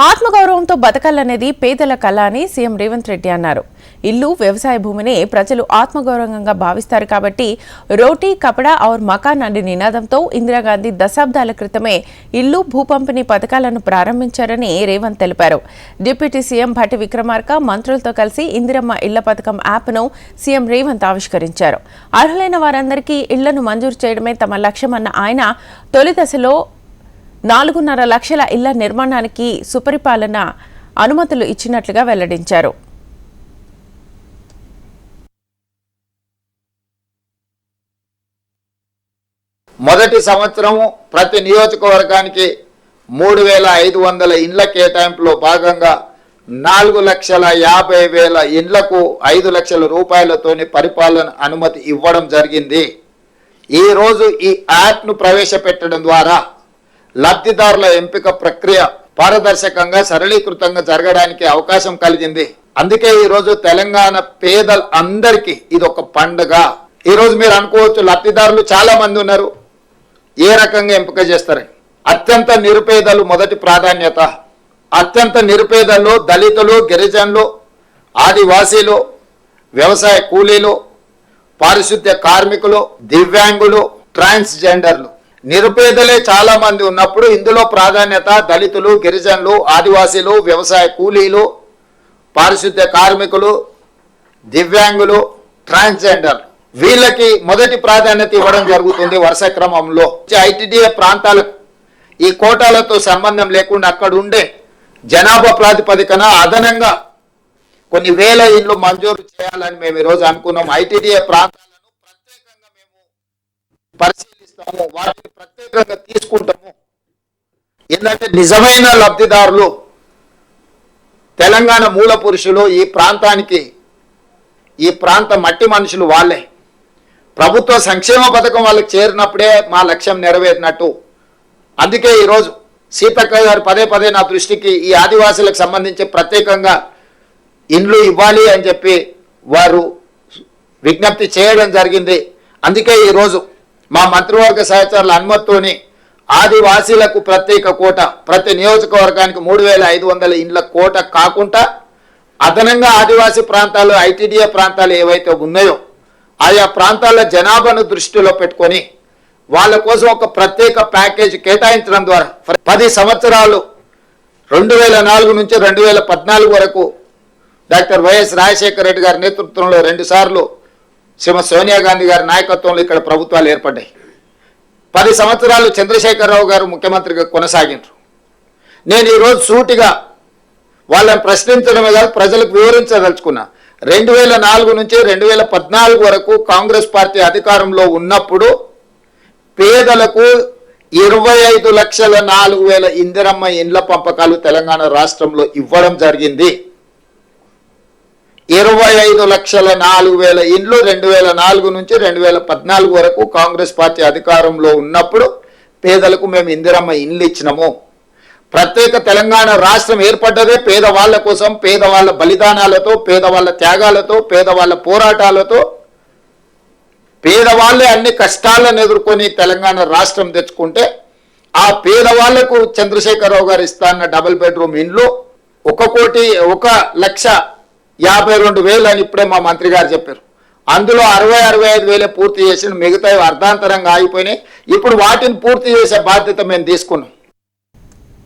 ఆత్మగౌరవంతో బతకాలనేది పేదల కళ అని సీఎం రేవంత్ రెడ్డి అన్నారు. ఇల్లు వ్యవసాయ భూమిని ప్రజలు ఆత్మగౌరవంగా భావిస్తారు కాబట్టి రోటీ కపడా ఔర్ మకాన్ అనే నినాదంతో ఇందిరాగాంధీ దశాబ్దాల క్రితమే ఇల్లు భూ పంపిణీ పథకాలను ప్రారంభించారని రేవంత్ తెలిపారు. డిప్యూటీ సీఎం భట్టి విక్రమార్క మంత్రులతో కలిసి ఇందిరమ్మ ఇళ్ల పథకం యాప్ను సీఎం రేవంత్ ఆవిష్కరించారు. అర్హులైన వారందరికీ ఇళ్లను మంజూరు చేయడమే తమ లక్ష్యమన్న ఆయన తొలి దశలో 4.5 లక్షల ఇళ్ల నిర్మాణానికి సుపరిపాలన అనుమతులు ఇచ్చినట్లుగా వెల్లడించారు. మొదటి సంవత్సరం ప్రతి నియోజకవర్గానికి 3,500 ఇండ్ల కేటాయింపులో భాగంగా 4,50,000 ఇండ్లకు 5 లక్షల రూపాయలతోని పరిపాలన అనుమతి ఇవ్వడం జరిగింది. ఈరోజు ఈ యాప్ను ప్రవేశపెట్టడం ద్వారా లబ్ధిదారుల ఎంపిక ప్రక్రియ పారదర్శకంగా సరళీకృతంగా జరగడానికి అవకాశం కలిగింది. అందుకే ఈరోజు తెలంగాణ పేదలందరికీ ఇది ఒక పండుగ. ఈరోజు మీరు అనుకోవచ్చు లబ్ధిదారులు చాలా మంది ఉన్నారు, ఏ రకంగా ఎంపిక చేస్తారని. అత్యంత నిరుపేదలు మొదటి ప్రాధాన్యత. అత్యంత నిరుపేదలు దళితులు, గిరిజనులు, ఆదివాసీలు, వ్యవసాయ కూలీలు, పారిశుద్ధ్య కార్మికులు, దివ్యాంగులు, ట్రాన్స్జెండర్లు. నిరుపేదలే చాలా మంది ఉన్నప్పుడు ఇందులో ప్రాధాన్యత దళితులు, గిరిజనులు, ఆదివాసీలు, వ్యవసాయ కూలీలు, పారిశుద్ధ్య కార్మికులు, దివ్యాంగులు, ట్రాన్స్జెండర్లు. వీళ్ళకి మొదటి ప్రాధాన్యత ఇవ్వడం జరుగుతుంది వరుస క్రమంలో. ఐటీడీఏ ప్రాంతాలకు ఈ కోటాలతో సంబంధం లేకుండా అక్కడ ఉండే జనాభా ప్రాతిపదికన అదనంగా కొన్ని వేల ఇండ్లు మంజూరు చేయాలని మేము ఈరోజు అనుకున్నాం. ఐటీడీఏ ప్రాంతాలను ప్రత్యేకంగా మేము పరిశీలిస్తాము, వాటిని ప్రత్యేకంగా తీసుకుంటాము. ఎందుకంటే నిజమైన లబ్ధిదారులు తెలంగాణ మూల పురుషులు, ఈ ప్రాంతానికి ఈ ప్రాంత మట్టి మనుషులు వాళ్ళే. ప్రభుత్వ సంక్షేమ పథకం వాళ్ళకి చేరినప్పుడే మా లక్ష్యం నెరవేరినట్టు. అందుకే ఈరోజు సీతక్క గారు పదే పదే నా దృష్టికి ఈ ఆదివాసులకు సంబంధించి ప్రత్యేకంగా ఇండ్లు ఇవ్వాలి అని చెప్పి వారు విజ్ఞప్తి చేయడం జరిగింది. అందుకే ఈరోజు మా మంత్రివర్గ సహచరుల అనుమతితోని ఆదివాసీలకు ప్రత్యేక కోట, ప్రతి నియోజకవర్గానికి 3,500 ఇండ్ల కోట కాకుండా అదనంగా ఆదివాసీ ప్రాంతాలు, ఐటీడీఏ ప్రాంతాలు ఏవైతే ఉన్నాయో ఆయా ప్రాంతాల జనాభాను దృష్టిలో పెట్టుకొని వాళ్ళ కోసం ఒక ప్రత్యేక ప్యాకేజ్ కేటాయించడం ద్వారా 10 సంవత్సరాలు 2004 నుంచి 2014 వరకు డాక్టర్ వైఎస్ రాజశేఖర రెడ్డి గారి నేతృత్వంలో 2 సార్లు శ్రీమతి సోనియా గాంధీ గారి నాయకత్వంలో ఇక్కడ ప్రభుత్వాలు ఏర్పడ్డాయి. 10 సంవత్సరాలు చంద్రశేఖరరావు గారు ముఖ్యమంత్రిగా కొనసాగినారు. నేను ఈరోజు సూటిగా వాళ్ళని ప్రశ్నించడమే కాదు ప్రజలకు వివరించదలుచుకున్నా. 2004 నుంచి 2014 వరకు కాంగ్రెస్ పార్టీ అధికారంలో ఉన్నప్పుడు పేదలకు 25,04,000 ఇందిరమ్మ ఇండ్ల పంపకాలు తెలంగాణ రాష్ట్రంలో ఇవ్వడం జరిగింది. 25,04,000 ఇండ్లు 2004 నుంచి 2014 వరకు కాంగ్రెస్ పార్టీ అధికారంలో ఉన్నప్పుడు పేదలకు మేము ఇందిరమ్మ ఇండ్లు ఇచ్చినాము. ప్రత్యేక తెలంగాణ రాష్ట్రం ఏర్పడ్డదే పేదవాళ్ల కోసం, పేదవాళ్ల బలిదానాలతో, పేదవాళ్ల త్యాగాలతో, పేదవాళ్ల పోరాటాలతో. పేదవాళ్లే అన్ని కష్టాలను ఎదుర్కొని తెలంగాణ రాష్ట్రం తెచ్చుకుంటే ఆ పేదవాళ్లకు చంద్రశేఖరరావు గారు ఇస్తాన్న డబుల్ బెడ్రూమ్ ఇండ్లు 1,52,000 అని ఇప్పుడే మా మంత్రి గారు చెప్పారు. అందులో 60,000-65,000 పూర్తి చేసిన, మిగతా అర్ధాంతరంగా ఆగిపోయినాయి. ఇప్పుడు వాటిని పూర్తి చేసే బాధ్యత మేము తీసుకున్నాం.